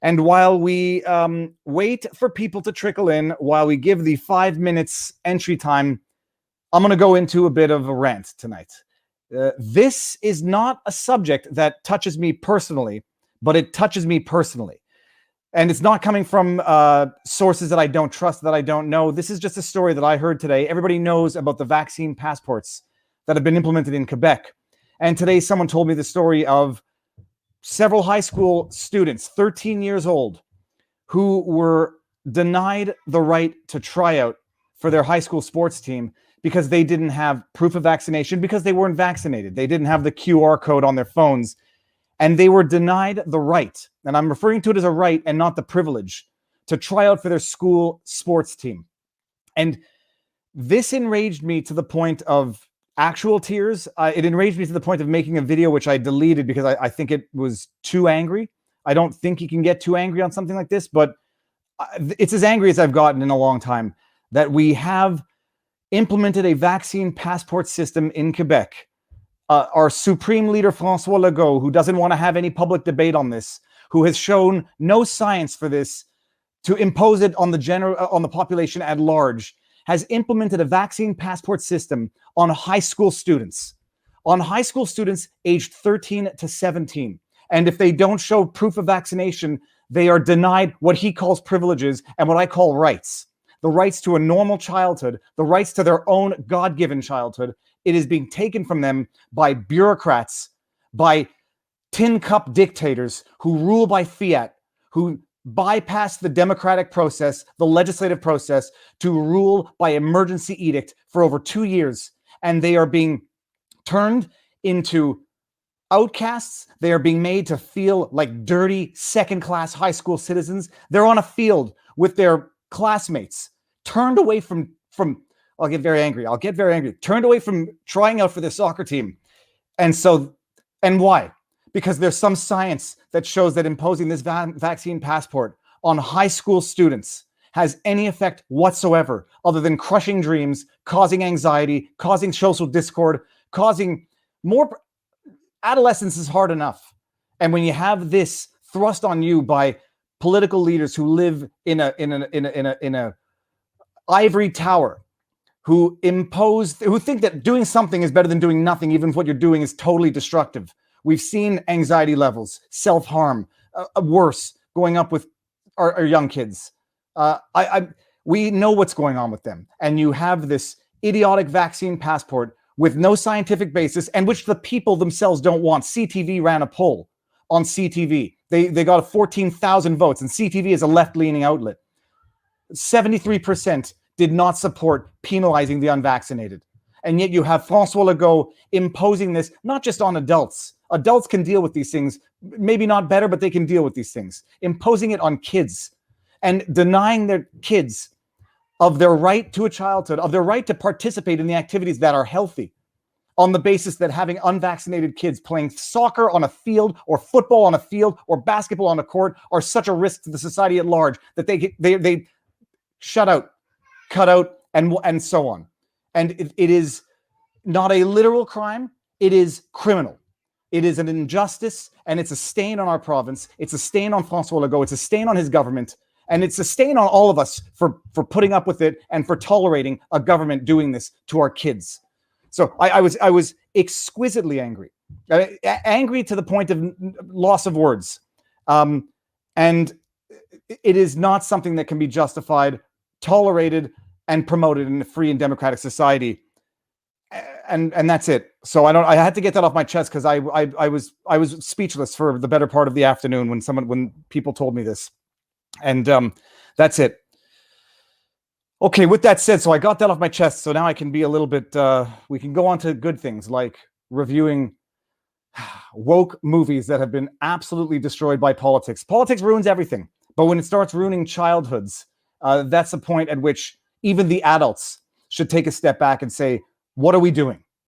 And while we wait for people to trickle in, while we give the 5 minutes entry time, I'm going to go into a bit of a rant tonight. This is not a subject that touches me personally, but it touches me personally. And it's not coming from sources that I don't trust, that I don't know. This is just a story that I heard today. Everybody knows about the vaccine passports that have been implemented in Quebec. And today someone told me the story of several high school students, 13 years old, who were denied the right to try out for their high school sports team because they didn't have proof of vaccination, because they weren't vaccinated. They didn't have the QR code on their phones, and they were denied the right, and I'm referring to it as a right and not the privilege, to try out for their school sports team. And this enraged me to the point of actual tears. It enraged me to the point of making a video, which I deleted because I think it was too angry. I don't think you can get too angry on something like this, but it's as angry as I've gotten in a long time that we have implemented a vaccine passport system in Quebec. Our supreme leader, François Legault, who doesn't want to have any public debate on this, who has shown no science for this, to impose it on the population at large, has implemented a vaccine passport system on high school students, aged 13 to 17. And if they don't show proof of vaccination, they are denied what he calls privileges and what I call rights. The rights to a normal childhood, the rights to their own God-given childhood. It is being taken from them by bureaucrats, by tin cup dictators who rule by fiat, who bypass the democratic process, the legislative process, to rule by emergency edict for over 2 years. And they are being turned into outcasts. They are being made to feel like dirty second-class high school citizens. They're on a field with their classmates, turned away from I'll get very angry. Turned away from trying out for their soccer team. And why? Because there's some science that shows that imposing this vaccine passport on high school students has any effect whatsoever other than crushing dreams, causing anxiety, causing social discord, causing more. Adolescence is hard enough. And when you have this thrust on you by political leaders who live in a ivory tower, who think that doing something is better than doing nothing, even if what you're doing is totally destructive. We've seen anxiety levels, self-harm, worse, going up with our young kids. We know what's going on with them. And you have this idiotic vaccine passport with no scientific basis, and which the people themselves don't want. CTV ran a poll on CTV. They got 14,000 votes, and CTV is a left-leaning outlet. 73% did not support penalizing the unvaccinated. And yet you have François Legault imposing this, not just on adults. Adults can deal with these things, maybe not better, but they can deal with these things. Imposing it on kids and denying their kids of their right to a childhood, of their right to participate in the activities that are healthy, on the basis that having unvaccinated kids playing soccer on a field or football on a field or basketball on a court are such a risk to the society at large that they shut out, cut out, and so on. And it is not a literal crime. It is criminal. It is an injustice, and it's a stain on our province. It's a stain on François Legault. It's a stain on his government. And it's a stain on all of us for putting up with it and for tolerating a government doing this to our kids. So I was exquisitely angry, angry to the point of loss of words. And it is not something that can be justified, tolerated, and promoted in a free and democratic society. And that's it. So I had to get that off my chest because I was speechless for the better part of the afternoon when people told me this. And that's it. Okay, with that said, so I got that off my chest, so now I can be a little bit, we can go on to good things like reviewing woke movies that have been absolutely destroyed by politics. Politics ruins everything, but when it starts ruining childhoods, that's the point at which even the adults should take a step back and say, what are we doing?